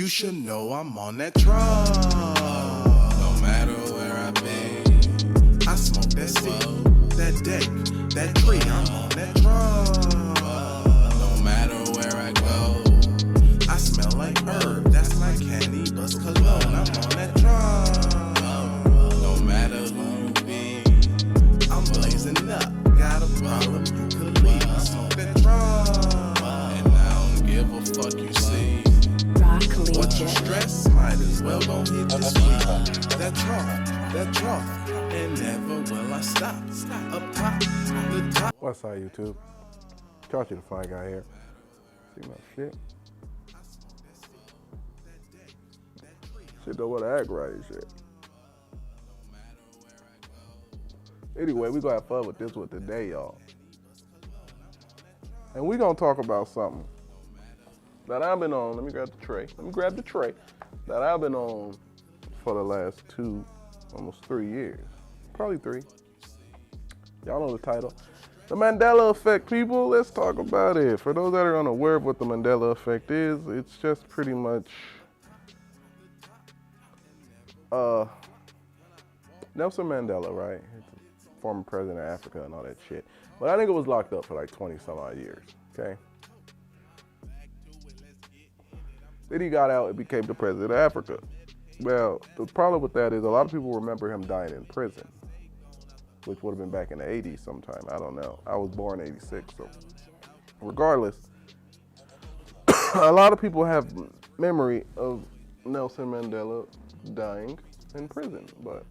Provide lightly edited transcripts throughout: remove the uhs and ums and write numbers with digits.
You should know I'm on that drum. No matter where I've been, I smoke that seed, that deck, that tree. I'm on that drum. No matter where I go, I smell like herb. That's my candy bus cologne. I'm on that drum. No matter who you be, I'm blazing up. Got a problem, you could leave. I smoke that drum, and I don't give a fuck you see. What you stress, might as well go hit this weed. That trough, and never will I stop. Up top, the top. What's up, YouTube? Charge you the fine guy here. See my shit? Shit don't want to act right and shit. Anyway, we gonna have fun with this one today, y'all. And we gonna talk about something that I've been on. Let me grab the tray. That I've been on for the last almost 3 years. Probably 3. Y'all know the title. The Mandela Effect, people. Let's talk about it. For those that are unaware of what the Mandela Effect is, it's just pretty much Nelson Mandela, right? Former president of Africa and all that shit. But I think it was locked up for like 20 some odd years, okay? Then he got out and became the president of Africa. Well, the problem with that is a lot of people remember him dying in prison, which would have been back in the 80s sometime. I don't know. I was born in 86, so regardless, a lot of people have memory of Nelson Mandela dying in prison, but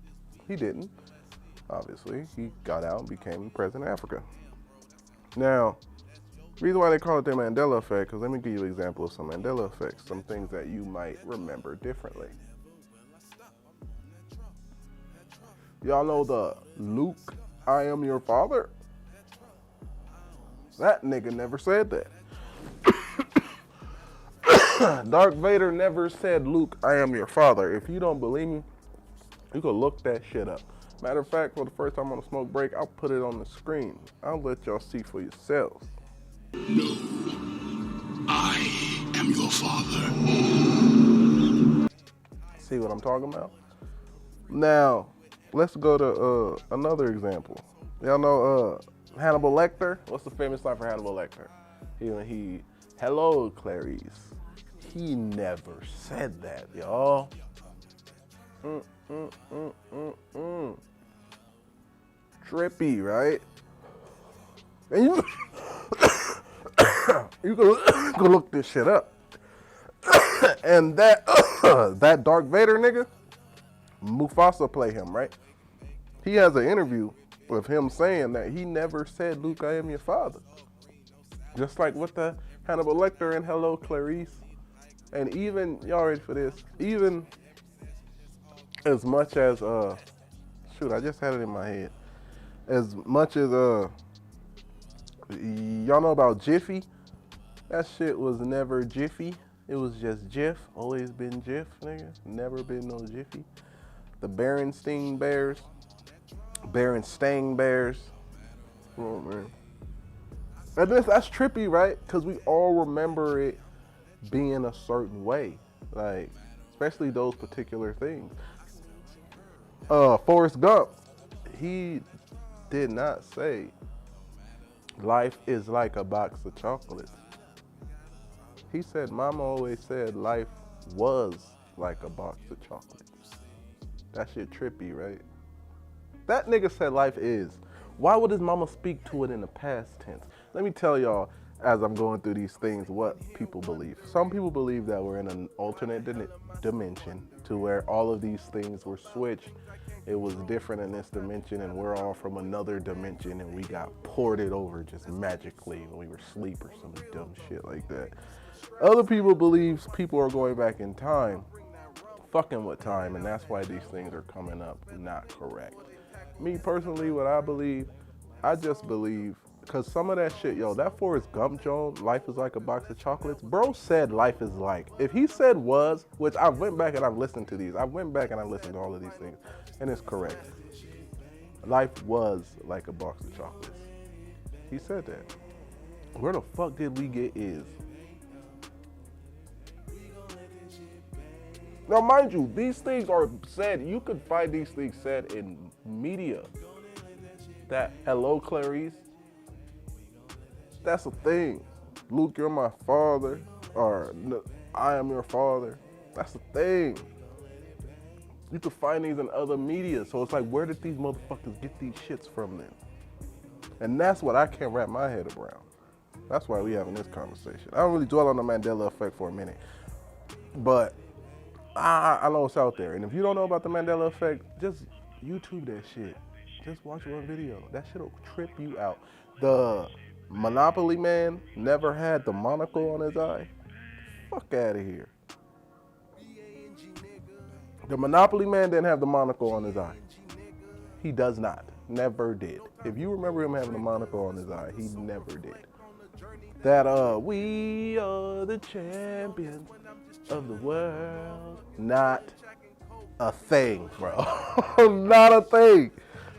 he didn't. Obviously, he got out and became president of Africa. Now, the reason why they call it the Mandela Effect, because let me give you an example of some Mandela effects, some things that you might remember differently. Y'all know the Luke, I am your father? That nigga never said that. Darth Vader never said, Luke, I am your father. If you don't believe me, you can look that shit up. Matter of fact, for the first time on the smoke break, I'll put it on the screen. I'll let y'all see for yourselves. No, I am your father. See what I'm talking about? Now, let's go to another example. Y'all know Hannibal Lecter? What's the famous line for Hannibal Lecter? Hello, Clarice. He never said that, y'all. Trippy, right? And you can look this shit up. And that Darth Vader nigga, Mufasa play him, right? He has an interview with him saying that he never said, Luke, I am your father. Just like with the Hannibal Lecter and Hello, Clarice. And even, y'all ready for this? Even as much as, shoot, I just had it in my head. As much as, y'all know about Jiffy? That shit was never Jiffy. It was just Jif. Always been Jif, nigga. Never been no Jiffy. The Berenstain Bears. Oh, man. And that's trippy, right? Because we all remember it being a certain way. Like, especially those particular things. Forrest Gump, he did not say life is like a box of chocolates. He said, Mama always said life was like a box of chocolates. That shit trippy, right? That nigga said life is. Why would his mama speak to it in the past tense? Let me tell y'all, as I'm going through these things, what people believe. Some people believe that we're in an alternate dimension to where all of these things were switched. It was different in this dimension and we're all from another dimension and we got ported over just magically when we were asleep or some dumb shit like that. Other people believe people are going back in time, fucking with time, and that's why these things are coming up not correct. Me personally, what I believe, I just believe, because some of that shit, yo, that Forrest Gump Jones, life is like a box of chocolates, bro said life is like. If he said was, which I went back and I've listened to these. I went back and I listened to all of these things, and it's correct. Life was like a box of chocolates. He said that. Where the fuck did we get is? Now, mind you, these things are said, you could find these things said in media. That, hello, Clarice, that's a thing. Luke, you're my father, or I am your father. That's a thing. You can find these in other media. So it's like, where did these motherfuckers get these shits from then? And that's what I can't wrap my head around. That's why we having this conversation. I don't really dwell on the Mandela effect for a minute, but I know it's out there. And if you don't know about the Mandela effect, just YouTube that shit. Just watch one video. That shit'll trip you out. The Monopoly man never had the monocle on his eye. Fuck out of here. The Monopoly man didn't have the monocle on his eye. He does not. Never did. If you remember him having a monocle on his eye, he never did. That, we are the champions of the world. Not a thing, bro. Not a thing.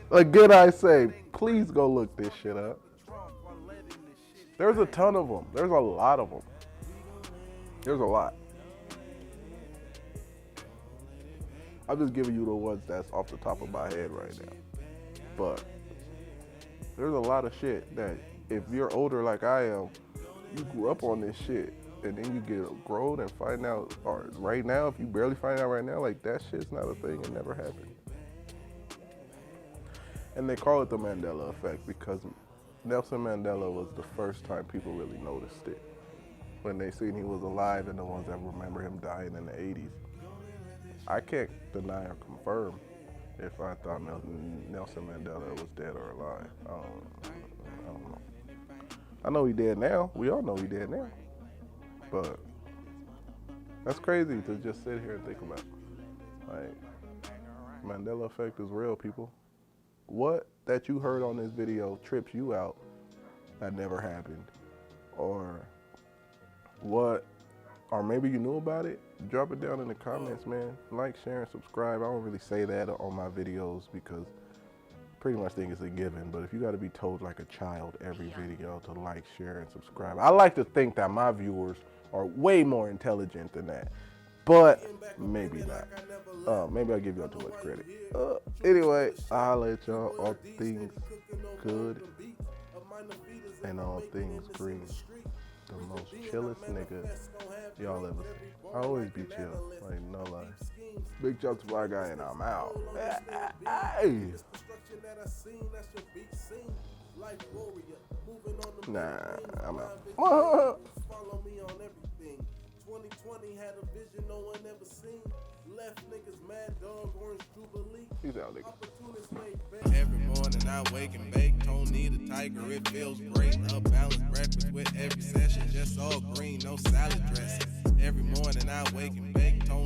Again, I say, please go look this shit up. There's a ton of them. There's a lot of them. There's a lot. I'm just giving you the ones that's off the top of my head right now. But there's a lot of shit that if you're older like I am, you grew up on this shit, and then you get grown and find out, or right now, if you barely find out right now, like that shit's not a thing, it never happened. And they call it the Mandela effect because Nelson Mandela was the first time people really noticed it. When they seen he was alive and the ones that remember him dying in the 80s. I can't deny or confirm if I thought Nelson Mandela was dead or alive. I don't know. I know he dead now. We all know he dead now. But that's crazy to just sit here and think about. Like, Mandela effect is real, people. What that you heard on this video trips you out that never happened? Or what, or maybe you knew about it? Drop it down in the comments, man. Like, share, and subscribe. I don't really say that on my videos because pretty much think it's a given, but if you got to be told like a child every video to like, share, and subscribe, I like to think that my viewers are way more intelligent than that, but maybe not. Maybe I'll give y'all too much credit. Anyway, I'll let y'all all things good and all things green. The most chillest nigga y'all ever seen. I always be chill, like no lie. Big jump to my guy and I'm out. Hey. Nah, I'm out. Follow me on everything. 2020 had a vision no one ever seen. Left niggas mad dog, orange jubilee. He's out, nigga. Every morning I wake and bake. Tony the tiger, it feels great. A balanced breakfast with every session, just all green, no salad dressing. Every morning I wake and bake. Tony.